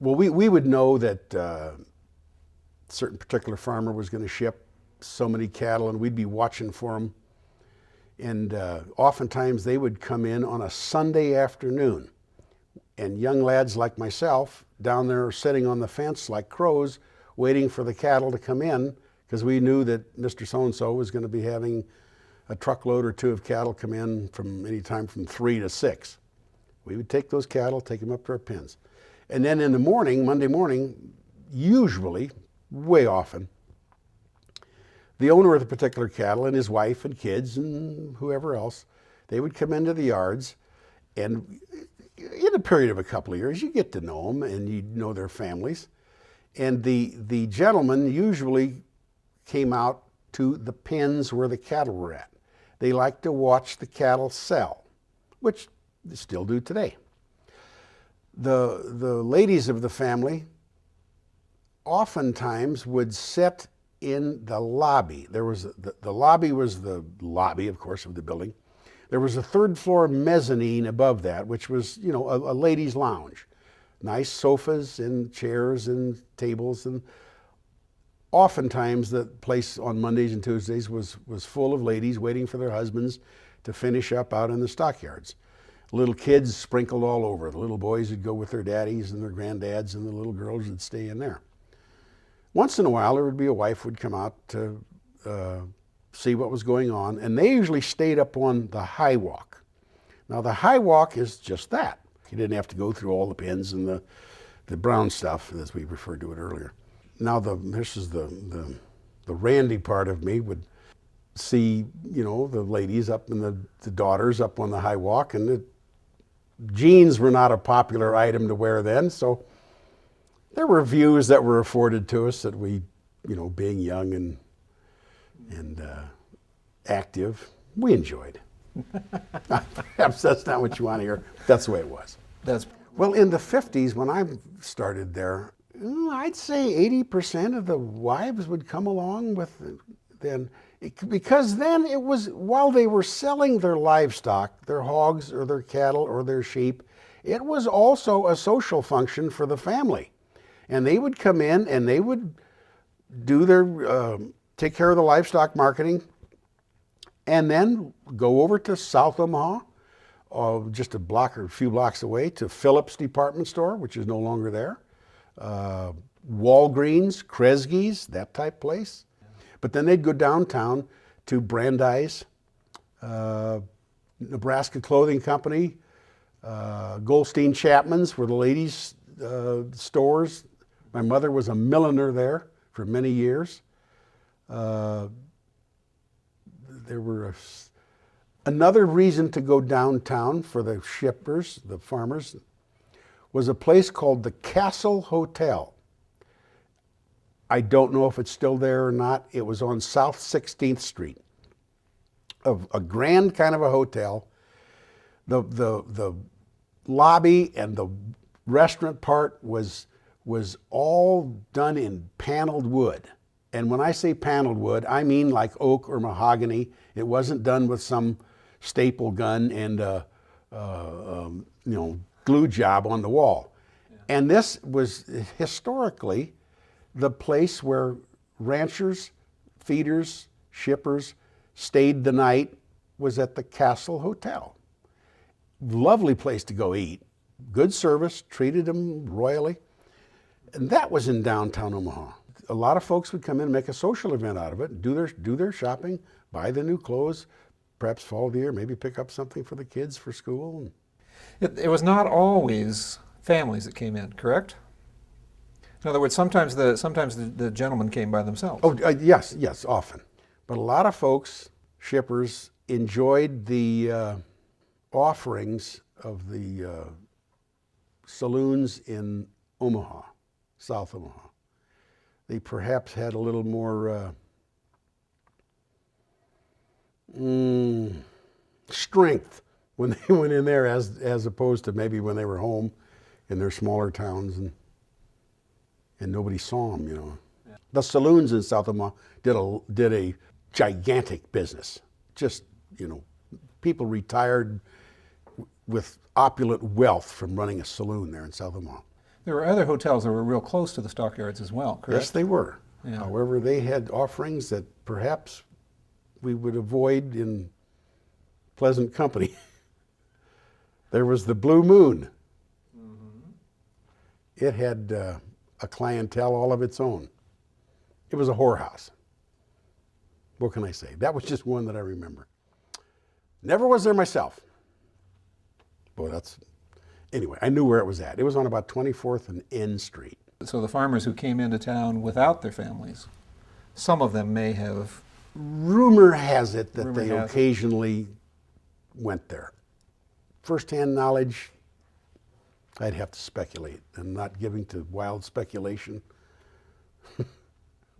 Well, we would know that a certain particular farmer was going to ship so many cattle, and we'd be watching for them. And oftentimes they would come in on a Sunday afternoon. And young lads like myself down there sitting on the fence like crows, waiting for the cattle to come in, because we knew that Mr. So-and-so was going to be having a truckload or two of cattle come in from any time from 3 to 6. We would take those cattle, take them up to our pens. And then in the morning, Monday morning, usually, way often, the owner of the particular cattle and his wife and kids and whoever else, they would come into the yards, and in a period of a couple of years, you get to know them and you know their families. And the gentleman usually came out to the pens where the cattle were at. They liked to watch the cattle sell, which they still do today. The ladies of the family oftentimes would sit in the lobby. There was the lobby was the lobby, of course, of the building. There was a third floor mezzanine above that, which was, you know, a ladies' lounge. Nice sofas and chairs and tables, and oftentimes the place on Mondays and Tuesdays was full of ladies waiting for their husbands to finish up out in the stockyards. Little kids sprinkled all over. The little boys would go with their daddies and their granddads, and the little girls would stay in there. Once in a while, there would be a wife would come out to see what was going on, and they usually stayed up on the high walk. Now, the high walk is just that. You didn't have to go through all the pins and the brown stuff, as we referred to it earlier. Now, this is the randy part of me would see, you know, the ladies up and the daughters up on the high walk, and the jeans were not a popular item to wear then, so there were views that were afforded to us that we, you know, being young and active, we enjoyed. Perhaps that's not what you want to hear. That's the way it was. Well, in the 50s, when I started there, I'd say 80% of the wives would come along with then, because then it was, while they were selling their livestock, their hogs or their cattle or their sheep, it was also a social function for the family. And they would come in and they would do their, take care of the livestock marketing, and then go over to South Omaha, just a block or a few blocks away, to Phillips Department Store, which is no longer there, Walgreens, Kresge's, that type place. But then they'd go downtown to Brandeis, Nebraska Clothing Company, Goldstein Chapman's were the ladies' stores. My mother was a milliner there for many years. There were another reason to go downtown for the shippers, the farmers, was a place called the Castle Hotel. I don't know if it's still there or not. It was on South 16th Street. A grand kind of a hotel. The lobby and the restaurant part was all done in paneled wood. And when I say paneled wood, I mean like oak or mahogany. It wasn't done with some staple gun and glue job on the wall. Yeah. And this was historically the place where ranchers, feeders, shippers stayed the night, was at the Castle Hotel. Lovely place to go eat. Good service, treated them royally. And that was in downtown Omaha. A lot of folks would come in and make a social event out of it, do their shopping, buy the new clothes, perhaps fall of the year, maybe pick up something for the kids for school. It was not always families that came in, correct? In other words, sometimes the gentlemen came by themselves. Oh, yes, often. But a lot of folks, shippers, enjoyed the offerings of the saloons in Omaha, South Omaha. They perhaps had a little more strength when they went in there as opposed to maybe when they were home in their smaller towns and nobody saw them, you know. Yeah. The saloons in South Omaha did a gigantic business. Just, you know, people retired with opulent wealth from running a saloon there in South Omaha. There were other hotels that were real close to the stockyards as well, correct? Yes, they were. Yeah. However, they had offerings that perhaps we would avoid in pleasant company. There was the Blue Moon. It had a clientele all of its own. It was a whorehouse. What can I say? That was just one that I remember. Never was there myself. Boy, anyway, I knew where it was at. It was on about 24th and N Street. So the farmers who came into town without their families, some of them may have. Rumor has it that Rumor they has it. occasionally went there. First-hand knowledge, I'd have to speculate, and not giving to wild speculation.